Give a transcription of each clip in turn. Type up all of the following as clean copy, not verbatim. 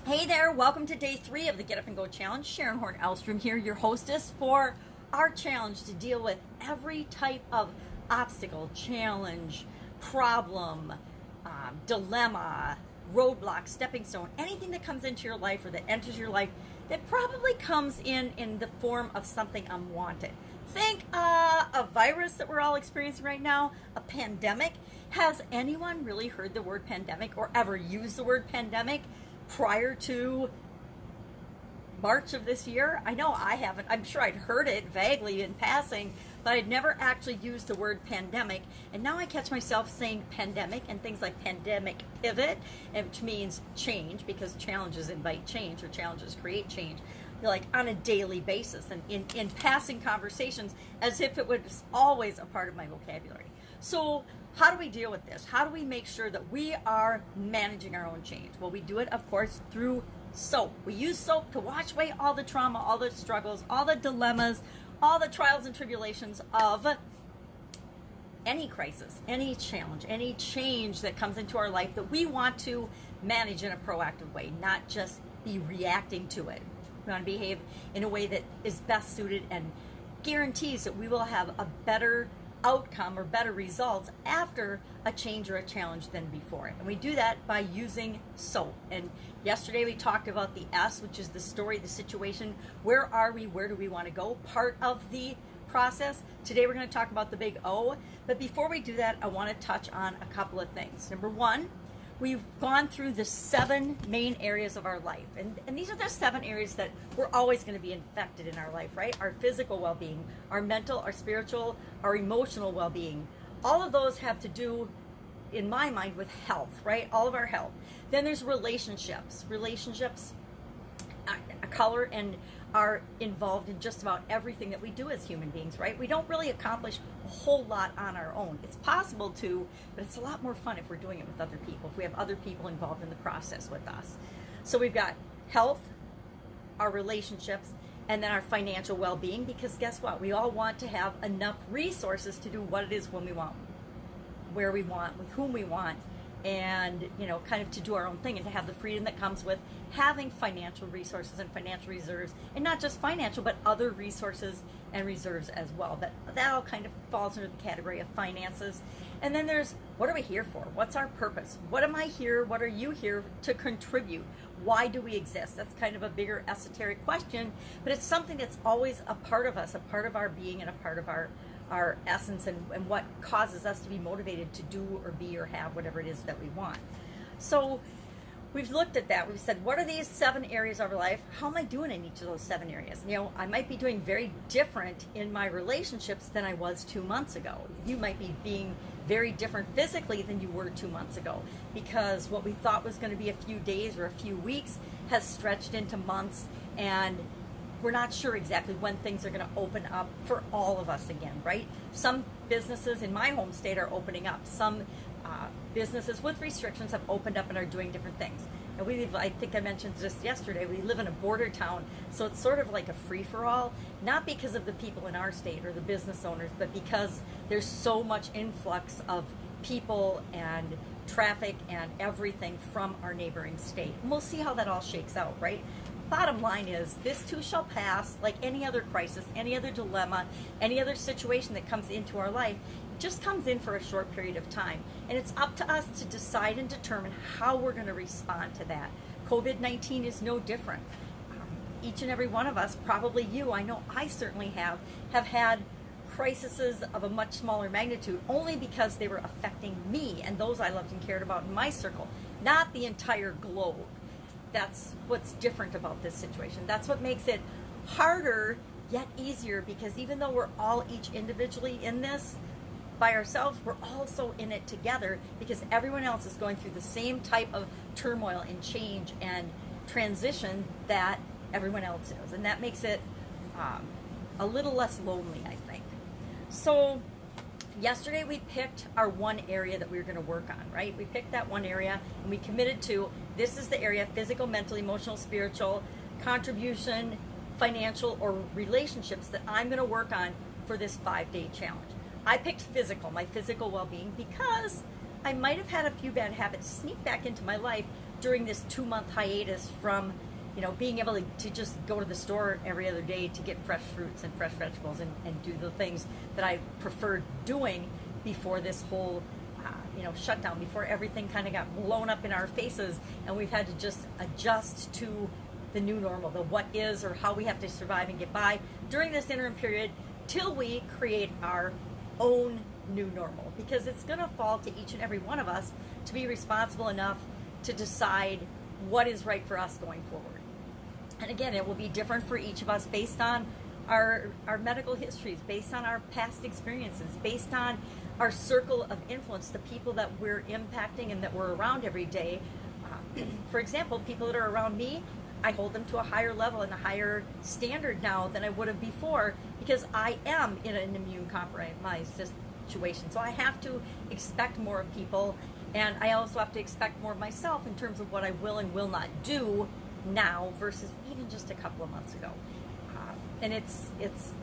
Hey there, welcome to day 3 of the Get Up and Go Challenge. Sharon Horne-Ellstrom here, your hostess for our challenge to deal with every type of obstacle, challenge, problem, dilemma, roadblock, stepping stone, anything that comes into your life or that enters your life that probably comes in the form of something unwanted. Think a virus that we're all experiencing right now, a pandemic. Has anyone really heard the word pandemic or ever used the word pandemic prior to March of this year? I know I haven't. I'm sure I'd heard it vaguely in passing, but I'd never actually used the word pandemic. And now I catch myself saying pandemic and things like pandemic pivot, which means change, because challenges invite change or challenges create change, like on a daily basis and in passing conversations as if it was always a part of my vocabulary. So how do we deal with this? How do we make sure that we are managing our own change? Well, we do it, of course, through soap. We use soap to wash away all the trauma, all the struggles, all the dilemmas, all the trials and tribulations of any crisis, any challenge, any change that comes into our life that we want to manage in a proactive way, not just be reacting to it. We want to behave in a way that is best suited and guarantees that we will have a better outcome or better results after a change or a challenge than before it. And we do that by using soap. And yesterday we talked about the S, which is the story, the situation. Where are we? Where do we want to go? Part of the process. Today we're going to talk about the big O. But before we do that, I want to touch on a couple of things. Number one, we've gone through the 7 main areas of our life. And these are the 7 areas that we're always going to be infected in our life, right? Our physical well-being, our mental, our spiritual, our emotional well-being. All of those have to do, in my mind, with health, right? All of our health. Then there's relationships. Relationships color and are involved in just about everything that we do as human beings, right? We don't really accomplish a whole lot on our own. It's possible to, but it's a lot more fun if we're doing it with other people, if we have other people involved in the process with us. So we've got health, our relationships, and then our financial well-being, because guess what? We all want to have enough resources to do what it is when we want, where we want, with whom we want, and kind of to do our own thing and to have the freedom that comes with having financial resources and financial reserves, and not just financial but other resources and reserves as well. But that all kind of falls under the category of finances. And then there's, what are we here for? What's our purpose? What am I here? What are you here to contribute? Why do we exist? That's kind of a bigger esoteric question, but it's something that's always a part of us, a part of our being, and a part of our essence, and what causes us to be motivated to do or be or have whatever it is that we want. So we've looked at that. We've said, what are these 7 areas of our life? How am I doing in each of those 7 areas? I might be doing very different in my relationships than I was 2 months ago. You might be being very different physically than you were 2 months ago, because what we thought was going to be a few days or a few weeks has stretched into months, and we're not sure exactly when things are going to open up for all of us again, right? Some businesses in my home state are opening up. Some businesses with restrictions have opened up and are doing different things. And we live, I think I mentioned just yesterday, we live in a border town, so it's sort of like a free-for-all, not because of the people in our state or the business owners, but because there's so much influx of people and traffic and everything from our neighboring state. And we'll see how that all shakes out, right? Bottom line is, this too shall pass. Like any other crisis, any other dilemma, any other situation that comes into our life, it just comes in for a short period of time. And it's up to us to decide and determine how we're going to respond to that. COVID-19 is no different. Each and every one of us, probably you, I know I certainly have had crises of a much smaller magnitude, only because they were affecting me and those I loved and cared about in my circle, not the entire globe. That's what's different about this situation. That's what makes it harder yet easier, because even though we're all each individually in this by ourselves, we're also in it together, because everyone else is going through the same type of turmoil and change and transition that everyone else is. And that makes it a little less lonely, I think. So yesterday we picked our one area that we were going to work on, right? We picked that one area and we committed to, this is the area: physical, mental, emotional, spiritual, contribution, financial, or relationships that I'm going to work on for this 5-day challenge. I picked physical, my physical well-being, because I might have had a few bad habits sneak back into my life during this 2-month hiatus from, being able to just go to the store every other day to get fresh fruits and fresh vegetables and do the things that I preferred doing before this whole, shutdown, before everything kind of got blown up in our faces and we've had to just adjust to the new normal, the what is or how we have to survive and get by during this interim period till we create our own new normal, because it's going to fall to each and every one of us to be responsible enough to decide what is right for us going forward. And again, it will be different for each of us based on our medical histories, based on our past experiences, based on our circle of influence, the people that we're impacting and that we're around every day. For example, people that are around me, I hold them to a higher level and a higher standard now than I would have before, because I am in an immune compromised situation. So I have to expect more of people, and I also have to expect more of myself in terms of what I will and will not do now versus even just a couple of months ago. And it's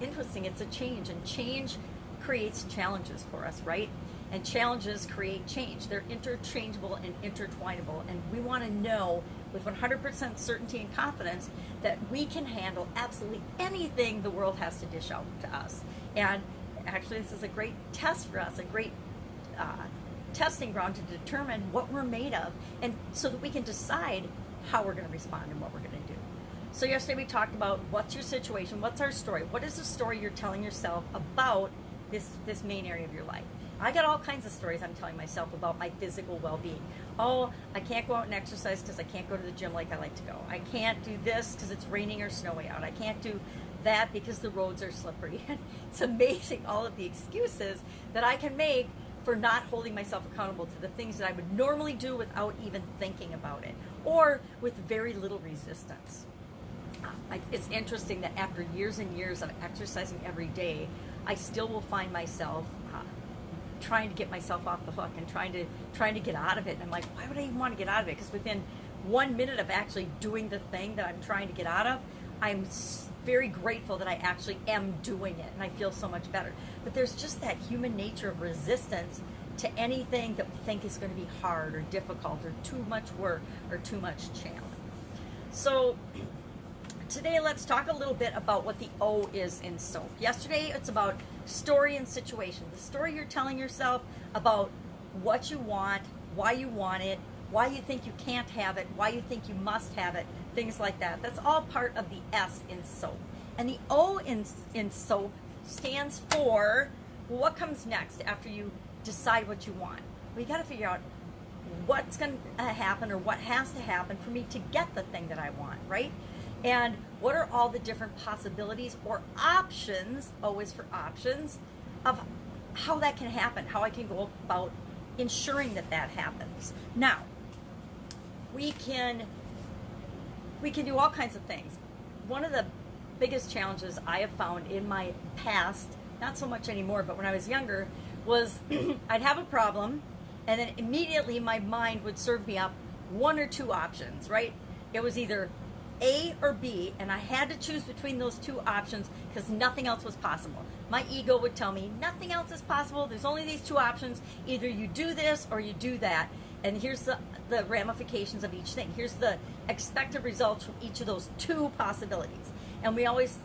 interesting. It's a change, and change creates challenges for us, right? And challenges create change. They're interchangeable and intertwinable, and we want to know with 100% certainty and confidence that we can handle absolutely anything the world has to dish out to us. And actually, this is a great test for us, a great testing ground to determine what we're made of, and so that we can decide how we're going to respond and what we're going to do. So yesterday we talked about what's your situation, what's our story, what is the story you're telling yourself about this main area of your life. I got all kinds of stories I'm telling myself about my physical well-being. Oh, I can't go out and exercise because I can't go to the gym like I like to go. I can't do this because it's raining or snowy out. I can't do that because the roads are slippery. It's amazing all of the excuses that I can make for not holding myself accountable to the things that I would normally do without even thinking about it, or with very little resistance. It's interesting that after years and years of exercising every day, I still will find myself trying to get myself off the hook and trying to get out of it. And I'm like, why would I even want to get out of it? Because within 1 minute of actually doing the thing that I'm trying to get out of, I'm very grateful that I actually am doing it, and I feel so much better. But there's just that human nature of resistance to anything that we think is going to be hard or difficult or too much work or too much challenge. So today, let's talk a little bit about what the O is in SOAP. Yesterday, it's about story and situation. The story you're telling yourself about what you want, why you want it, why you think you can't have it, why you think you must have it, things like that. That's all part of the S in SOAP. And the O in SOAP stands for, well, what comes next after you decide what you want? Well, you got to figure out what's going to happen or what has to happen for me to get the thing that I want, right? And what are all the different possibilities or options, always for options, of how that can happen, how I can go about ensuring that that happens. Now, we can do all kinds of things. One of the biggest challenges I have found in my past, not so much anymore, but when I was younger, was I'd have a problem, and then immediately my mind would serve me up one or two options, right? It was either A or B, and I had to choose between those two options because nothing else was possible. My ego would tell me nothing else is possible. There's only these two options. Either you do this or you do that. And here's the ramifications of each thing. Here's the expected results from each of those two possibilities. And we always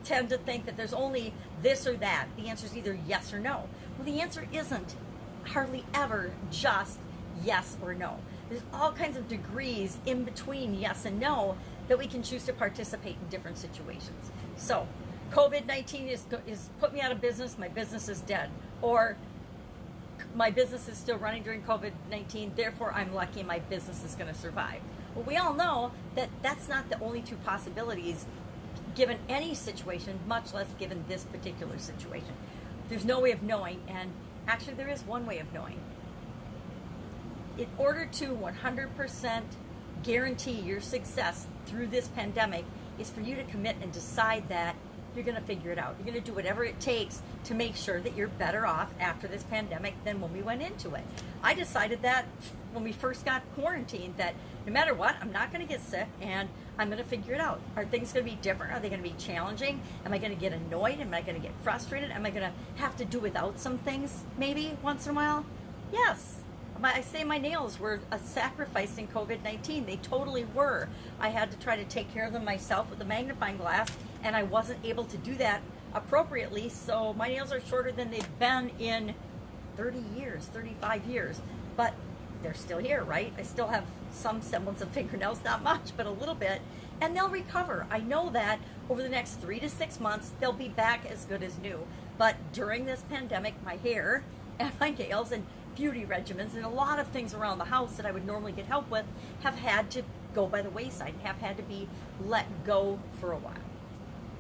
tend to think that there's only this or that. The answer is either yes or no. Well, the answer isn't hardly ever just yes or no. There's all kinds of degrees in between yes and no that we can choose to participate in different situations. So COVID-19 is put me out of business, my business is dead. Or my business is still running during COVID-19, therefore I'm lucky my business is going to survive. Well, we all know that that's not the only two possibilities given any situation, much less given this particular situation. There's no way of knowing, and actually there is one way of knowing. In order to 100% guarantee your success through this pandemic is for you to commit and decide that you're going to figure it out. You're going to do whatever it takes to make sure that you're better off after this pandemic than when we went into it. I decided that when we first got quarantined, that no matter what, I'm not going to get sick, and I'm going to figure it out. Are things going to be different? Are they going to be challenging? Am I going to get annoyed? Am I going to get frustrated? Am I going to have to do without some things maybe once in a while? Yes, I say my nails were a sacrifice in COVID-19. They totally were. I had to try to take care of them myself with a magnifying glass, and I wasn't able to do that appropriately, so my nails are shorter than they've been in 30 years, 35 years, but they're still here, right? I still have some semblance of fingernails, not much, but a little bit, and they'll recover. I know that over the next 3 to 6 months, they'll be back as good as new. But during this pandemic, my hair and my nails and beauty regimens and a lot of things around the house that I would normally get help with have had to go by the wayside, have had to be let go for a while.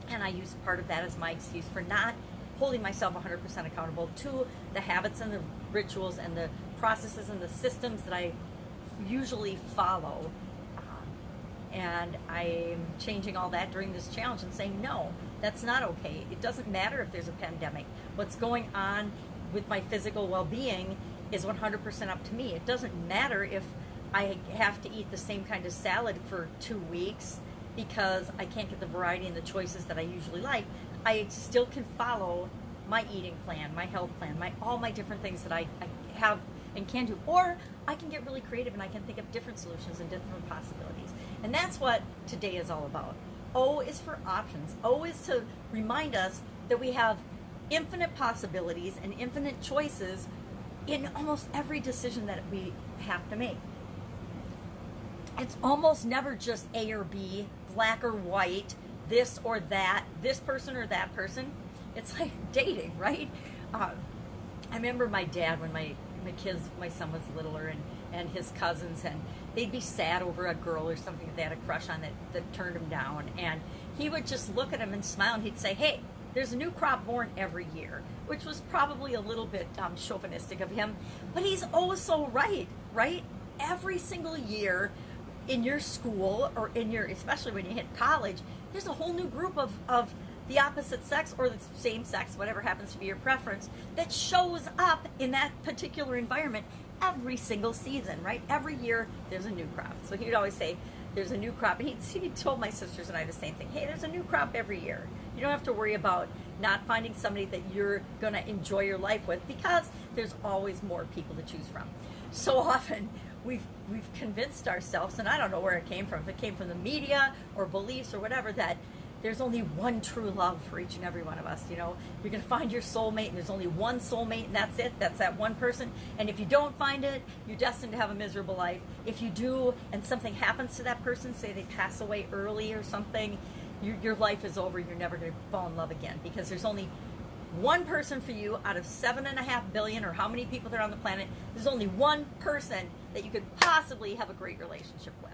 And I use part of that as my excuse for not holding myself 100% accountable to the habits and the rituals and the processes and the systems that I usually follow. And I'm changing all that during this challenge and saying, no, that's not okay. It doesn't matter if there's a pandemic. What's going on with my physical well-being is 100% up to me. It doesn't matter if I have to eat the same kind of salad for 2 weeks because I can't get the variety and the choices that I usually like. I still can follow my eating plan, my health plan, all my different things that I have and can do. Or I can get really creative and I can think of different solutions and different possibilities. And that's what today is all about. O is for options. O is to remind us that we have infinite possibilities and infinite choices in almost every decision that we have to make. It's almost never just A or B, black or white, this or that, this person or that person. It's like dating, right? I remember my dad when my son was littler, and his cousins, and they'd be sad over a girl or something that they had a crush on that turned him down, and he would just look at him and smile, and he'd say, hey, there's a new crop born every year, which was probably a little bit chauvinistic of him, but he's oh so right? Every single year in your school, or especially when you hit college, there's a whole new group of the opposite sex or the same sex, whatever happens to be your preference, that shows up in that particular environment every single season, right? Every year there's a new crop. So he would always say, there's a new crop. And he told my sisters and I the same thing. Hey, there's a new crop every year. You don't have to worry about not finding somebody that you're going to enjoy your life with, because there's always more people to choose from. So often we've convinced ourselves, and I don't know where it came from, if it came from the media or beliefs or whatever, that there's only one true love for each and every one of us. You know, you're going to find your soulmate, and there's only one soulmate, and that's it. That's that one person. And if you don't find it, you're destined to have a miserable life. If you do, and something happens to that person, say they pass away early or something, your life is over. You're never going to fall in love again, because there's only one person for you out of 7.5 billion, or how many people there are on the planet. There's only one person that you could possibly have a great relationship with.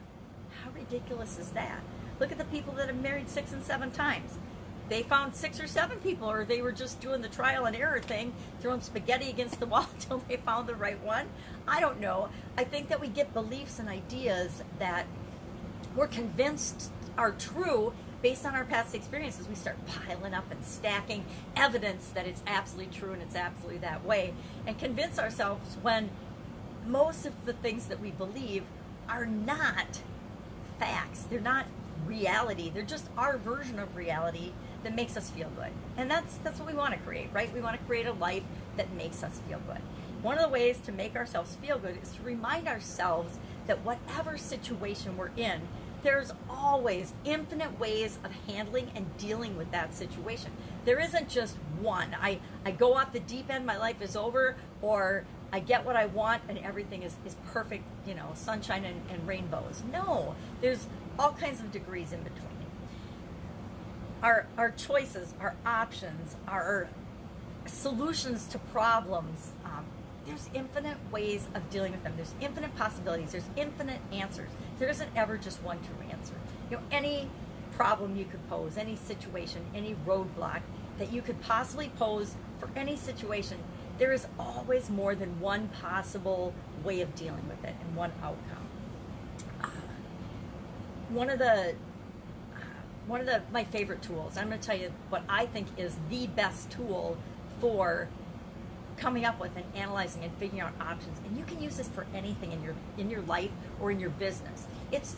How ridiculous is that? Look at the people that have married 6 and 7 times. They found 6 or 7 people, or they were just doing the trial and error thing, throwing spaghetti against the wall until they found the right one. I don't know. I think that we get beliefs and ideas that we're convinced are true based on our past experiences. We start piling up and stacking evidence that it's absolutely true and it's absolutely that way, and convince ourselves when most of the things that we believe are not facts. They're not reality. They're just our version of reality that makes us feel good. And that's what we want to create, right? We want to create a life that makes us feel good. One of the ways to make ourselves feel good is to remind ourselves that whatever situation we're in, there's always infinite ways of handling and dealing with that situation. There isn't just one. I go off the deep end, my life is over, or I get what I want and everything is perfect, sunshine and rainbows. No, there's all kinds of degrees in between. Our choices, our options, our solutions to problems, there's infinite ways of dealing with them. There's infinite possibilities. There's infinite answers. There isn't ever just one true answer. Any problem you could pose, any situation, any roadblock that you could possibly pose for any situation, there is always more than one possible way of dealing with it and one outcome. One of my favorite tools, I'm going to tell you what I think is the best tool for coming up with and analyzing and figuring out options, and you can use this for anything in your life or in your business. It's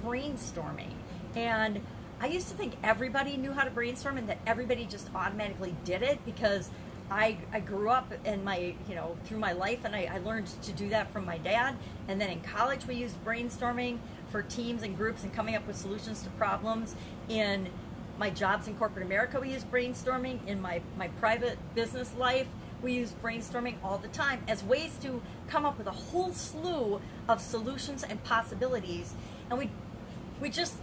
brainstorming. And I used to think everybody knew how to brainstorm and that everybody just automatically did it, because I grew up in my, through my life, and I learned to do that from my dad. And then in college, we used brainstorming for teams and groups and coming up with solutions to problems. In my jobs in corporate America, we use brainstorming. In my private business life, we use brainstorming all the time as ways to come up with a whole slew of solutions and possibilities. And we just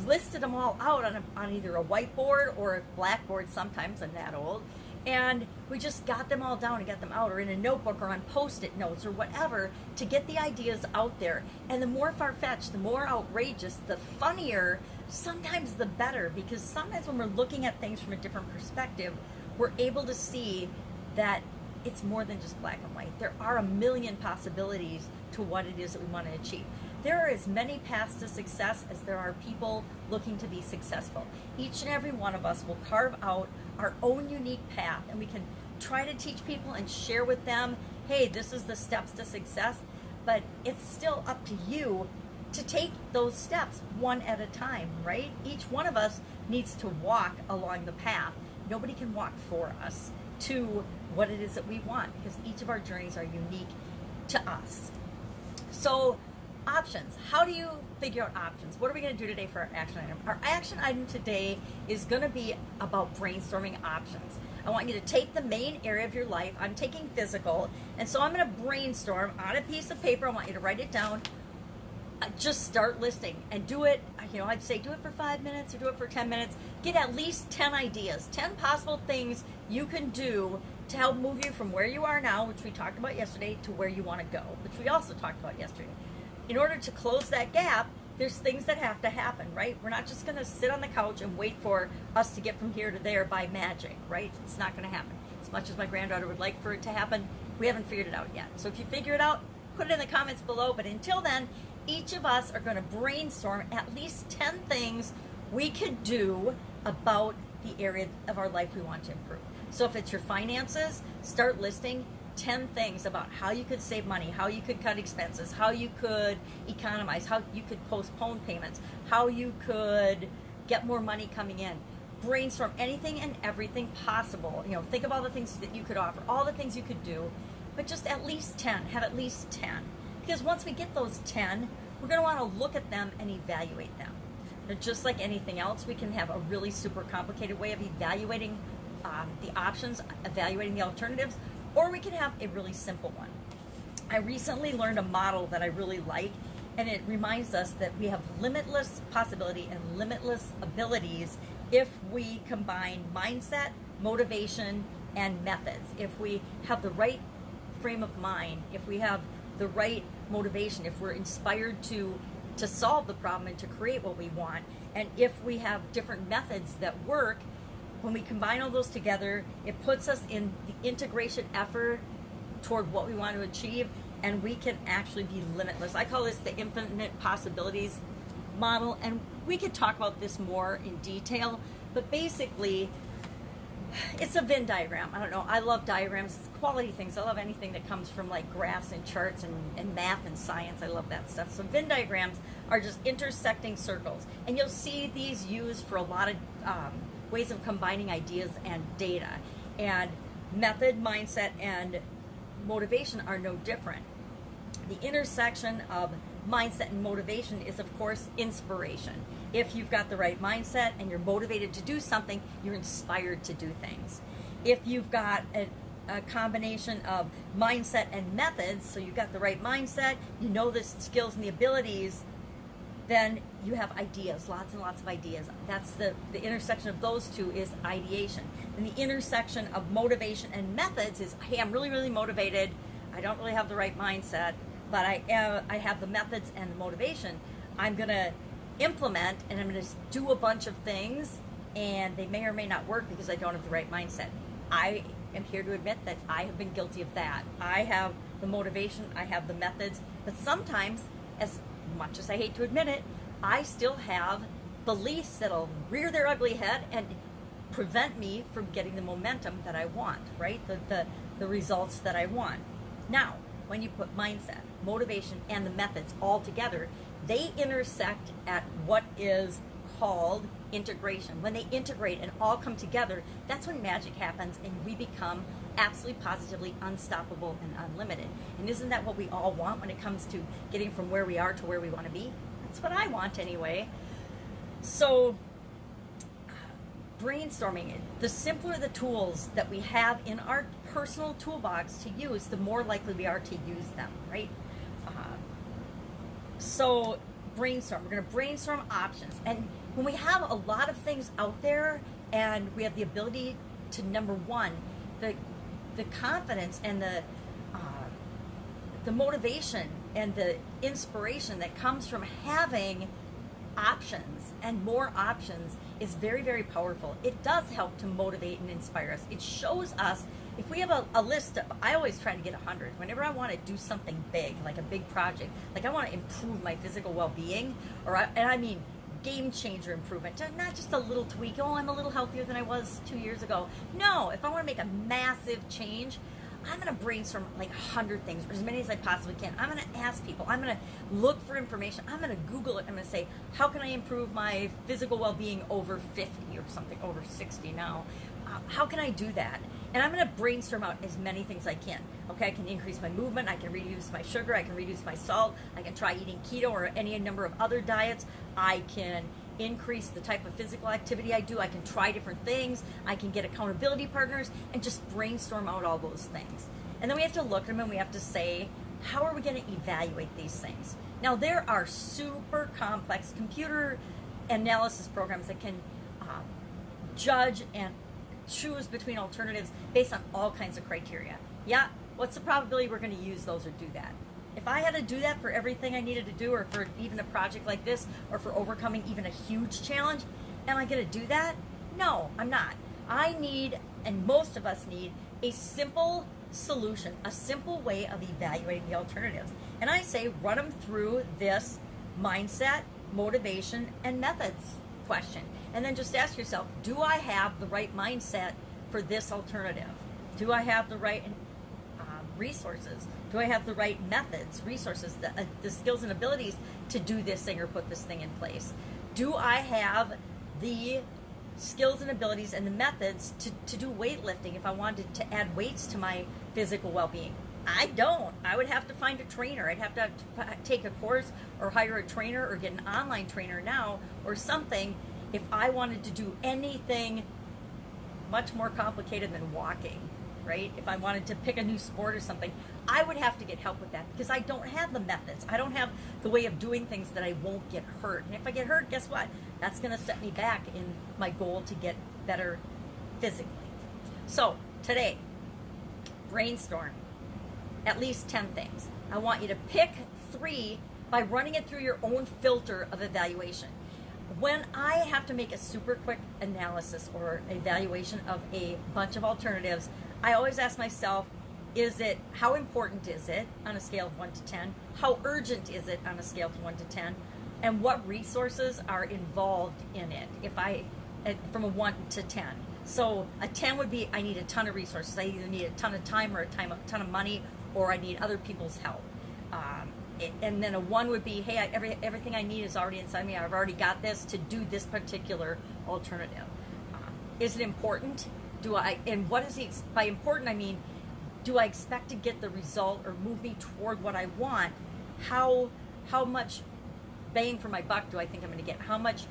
listed them all out on either a whiteboard or a blackboard. Sometimes I'm that old. And we just got them all down and got them out, or in a notebook or on Post-it notes or whatever, to get the ideas out there. And the more far-fetched, the more outrageous, the funnier, sometimes the better, because sometimes when we're looking at things from a different perspective, we're able to see that it's more than just black and white. There are a million possibilities to what it is that we want to achieve. There are as many paths to success as there are people looking to be successful. Each and every one of us will carve out our own unique path, and we can try to teach people and share with them, hey, this is the steps to success, but it's still up to you to take those steps one at a time, right? Each one of us needs to walk along the path. Nobody can walk for us to what it is that we want, because each of our journeys are unique to us. So, options. How do you figure out options? What are we going to do today for our action item? Our action item today is going to be about brainstorming options. I want you to take the main area of your life. I'm taking physical, and so I'm going to brainstorm on a piece of paper. I want you to write it down. Just start listing and do it. I'd say do it for 5 minutes or do it for 10 minutes. Get at least 10 ideas, 10 possible things you can do to help move you from where you are now, which we talked about yesterday, to where you want to go, which we also talked about yesterday. In order to close that gap, there's things that have to happen, right? We're not just going to sit on the couch and wait for us to get from here to there by magic, right? It's not going to happen. As much as my granddaughter would like for it to happen, we haven't figured it out yet. So if you figure it out, put it in the comments below. But until then, each of us are going to brainstorm at least 10 things we could do about the area of our life we want to improve. So if it's your finances, start listing 10 things about how you could save money, how you could cut expenses, how you could economize, how you could postpone payments, how you could get more money coming in. Brainstorm anything and everything possible. Think of all the things that you could offer, all the things you could do, but just at least 10. Have at least 10. Because once we get those 10, we're going to want to look at them and evaluate them. Now, just like anything else, we can have a really super complicated way of evaluating the options, evaluating the alternatives, or we can have a really simple one. I recently learned a model that I really like, and it reminds us that we have limitless possibility and limitless abilities if we combine mindset, motivation, and methods. If we have the right frame of mind, if we have the right motivation, if we're inspired to solve the problem and to create what we want, and if we have different methods that work, when we combine all those together, it puts us in the integration effort toward what we want to achieve, and we can actually be limitless. I call this the infinite possibilities model, and we could talk about this more in detail, but basically, it's a Venn diagram. I don't know, I love diagrams, quality things. I love anything that comes from like graphs and charts and math and science. I love that stuff. So Venn diagrams are just intersecting circles, and you'll see these used for a lot of ways of combining ideas and data. And method, mindset, and motivation are no different. The intersection of mindset and motivation is, of course, inspiration. If you've got the right mindset and you're motivated to do something, you're inspired to do things. If you've got a combination of mindset and methods, so you've got the right mindset, you know the skills and the abilities, then you have ideas, lots and lots of ideas. That's the intersection of those two is ideation. And the intersection of motivation and methods is, hey, I'm really, really motivated. I don't really have the right mindset, but I have the methods and the motivation. I'm going to implement, and I'm going to do a bunch of things, and they may or may not work because I don't have the right mindset. I am here to admit that I have been guilty of that. I have the motivation, I have the methods, but sometimes, as much as I hate to admit it, I still have beliefs that'll rear their ugly head and prevent me from getting the momentum that I want, right? The results that I want. Now, when you put mindset, motivation, and the methods all together, they intersect at what is called integration. When they integrate and all come together, that's when magic happens and we become absolutely positively unstoppable and unlimited. And isn't that what we all want when it comes to getting from where we are to where we want to be? That's what I want anyway. So brainstorming, the simpler the tools that we have in our personal toolbox to use, the more likely we are to use them, right? So brainstorm. We're going to brainstorm options. And when we have a lot of things out there and we have the ability to, number one, the confidence and the motivation and the inspiration that comes from having options and more options is very, very powerful. It does help to motivate and inspire us. It shows us, if we have a list of, I always try to get 100. Whenever I want to do something big, like a big project, like I want to improve my physical well-being, and I mean game changer improvement, not just a little tweak, oh, I'm a little healthier than I was 2 years ago. No, if I want to make a massive change, I'm going to brainstorm like 100 things, or as many as I possibly can. I'm going to ask people. I'm going to look for information. I'm going to Google it. I'm going to say, how can I improve my physical well-being over 50 or something, over 60 now? How can I do that? And I'm going to brainstorm out as many things as I can. Okay, I can increase my movement. I can reduce my sugar. I can reduce my salt. I can try eating keto or any number of other diets. I can increase the type of physical activity I do. I can try different things. I can get accountability partners and just brainstorm out all those things. And then we have to look at them and we have to say, how are we going to evaluate these things? Now, there are super complex computer analysis programs that can judge and choose between alternatives based on all kinds of criteria. Yeah, what's the probability we're going to use those or do that? If I had to do that for everything I needed to do, or for even a project like this, or for overcoming even a huge challenge, am I going to do that? No, I'm not. I need, and most of us need, a simple solution, a simple way of evaluating the alternatives. And I say run them through this mindset, motivation, and methods question. And then just ask yourself, do I have the right mindset for this alternative? Do I have the right resources? Do I have the right methods, resources, the skills and abilities to do this thing or put this thing in place? Do I have the skills and abilities and the methods to do weightlifting if I wanted to add weights to my physical well-being? I don't. I would have to find a trainer. I'd have to take a course or hire a trainer or get an online trainer now or something if I wanted to do anything much more complicated than walking, right? If I wanted to pick a new sport or something, I would have to get help with that because I don't have the methods. I don't have the way of doing things that I won't get hurt. And if I get hurt, guess what? That's going to set me back in my goal to get better physically. So today, brainstorm at least 10 things. I want you to pick 3 by running it through your own filter of evaluation. When I have to make a super quick analysis or evaluation of a bunch of alternatives, I always ask myself, how important is it on a scale of 1 to 10? How urgent is it on a scale of 1 to 10? And what resources are involved in it from a 1 to 10? So a 10 would be, I need a ton of resources. I either need a ton of time or a ton of money, or I need other people's help. And then a 1 would be, hey, everything I need is already inside me. I've already got this to do this particular alternative. Is it important? And what is by important, I mean, do I expect to get the result or move me toward what I want? How much bang for my buck do I think I'm going to get? How much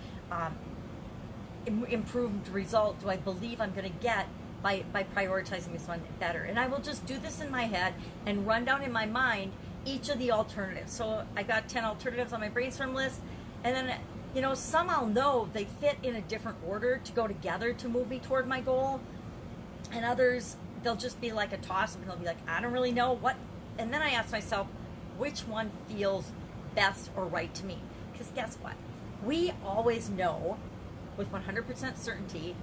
improved result do I believe I'm going to get by prioritizing this one better? And I will just do this in my head and run down in my mind each of the alternatives. So I got 10 alternatives on my brainstorm list, and then some I'll know they fit in a different order to go together to move me toward my goal, and others they'll just be like a toss-up, and they'll be like, I don't really know what. And then I ask myself, which one feels best or right to me? Because guess what? We always know with 100% certainty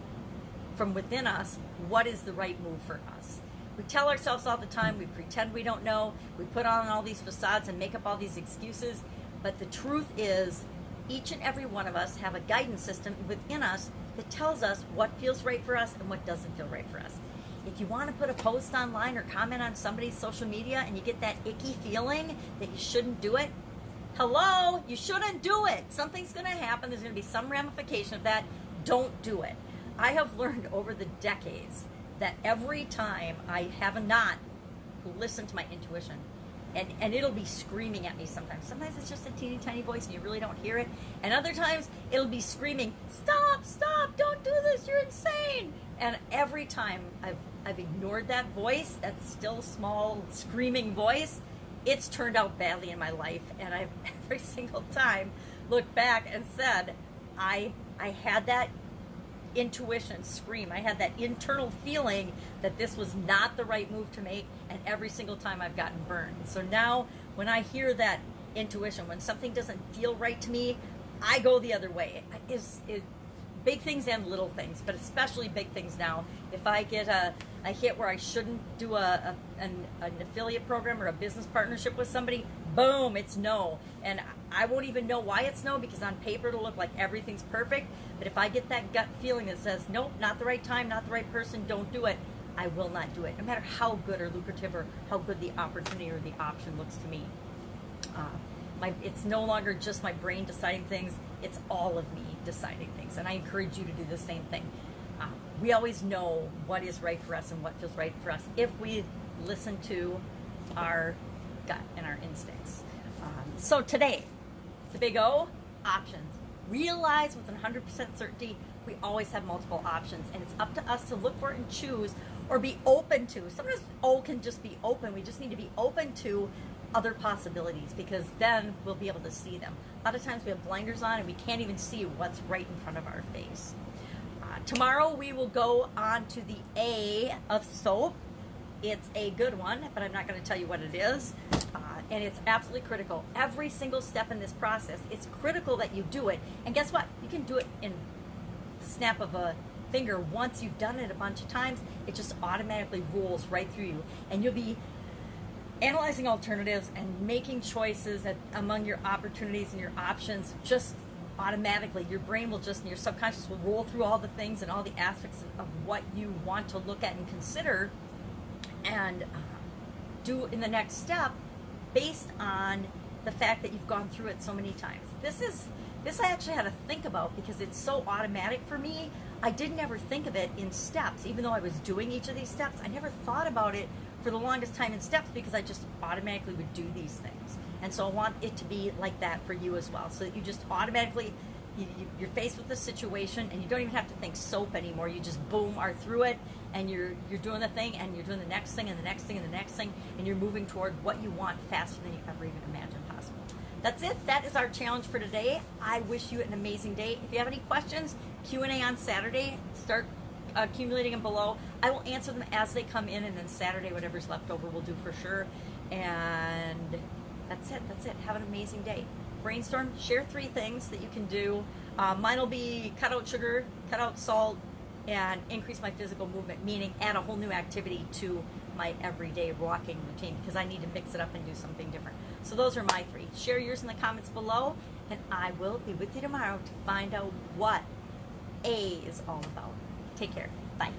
from within us what is the right move for us. We tell ourselves all the time, we pretend we don't know, we put on all these facades and make up all these excuses, but the truth is each and every one of us have a guidance system within us that tells us what feels right for us and what doesn't feel right for us. If you want to put a post online or comment on somebody's social media and you get that icky feeling that you shouldn't do it, Hello, you shouldn't do it. Something's going to happen. There's going to be some ramification of that. Don't do it. I have learned over the decades that every time I have not listened to my intuition, and it'll be screaming at me sometimes. Sometimes it's just a teeny tiny voice and you really don't hear it. And other times it'll be screaming, stop, stop, don't do this, you're insane. And every time I've ignored that voice, that still small screaming voice, it's turned out badly in my life. And I've every single time looked back and said, I had that intuition scream. I had that internal feeling that this was not the right move to make, and every single time I've gotten burned. So now when I hear that intuition, when something doesn't feel right to me, I go the other way. It's big things and little things, but especially big things now. If I get a hit where I shouldn't do an affiliate program or a business partnership with somebody, boom, it's no. And I won't even know why it's no, because on paper it'll look like everything's perfect. But if I get that gut feeling that says, nope, not the right time, not the right person, don't do it, I will not do it, no matter how good or lucrative or how good the opportunity or the option looks to me. It's no longer just my brain deciding things, it's all of me deciding things. And I encourage you to do the same thing. We always know what is right for us and what feels right for us if we listen to our gut and our instincts. So today, the big O, options. Realize with 100% certainty we always have multiple options, and it's up to us to look for it and choose, or be open to. Sometimes O can just be open. We just need to be open to other possibilities, because then we'll be able to see them. A lot of times we have blinders on and we can't even see what's right in front of our face. Tomorrow we will go on to the A of soap. It's a good one, but I'm not going to tell you what it is. And it's absolutely critical. Every single step in this process, it's critical that you do it. And guess what? You can do it in the snap of a finger. Once you've done it a bunch of times, it just automatically rolls right through you. And you'll be analyzing alternatives and making choices among your opportunities and your options just automatically. Your brain will just, and your subconscious will roll through all the things and all the aspects of what you want to look at and consider and do in the next step based on the fact that you've gone through it so many times. This I actually had to think about, because it's so automatic for me. I didn't ever think of it in steps. Even though I was doing each of these steps, I never thought about it for the longest time in steps, because I just automatically would do these things. And so I want it to be like that for you as well, so that you just automatically, you're faced with this situation and you don't even have to think soap anymore. You just boom are through it, and you're doing the thing, and you're doing the next thing and the next thing and the next thing, and you're moving toward what you want faster than you ever even imagined possible. That's it. That is our challenge for today. I wish you an amazing day. If you have any questions, Q&A on Saturday. Start accumulating them below. I will answer them as they come in, and then Saturday, whatever's left over, we'll do for sure. And that's it. That's it. Have an amazing day. Brainstorm. Share 3 things that you can do. Mine will be cut out sugar, cut out salt, and increase my physical movement, meaning add a whole new activity to my everyday walking routine, because I need to mix it up and do something different. So those are my 3. Share yours in the comments below, and I will be with you tomorrow to find out what A is all about. Take care. Bye.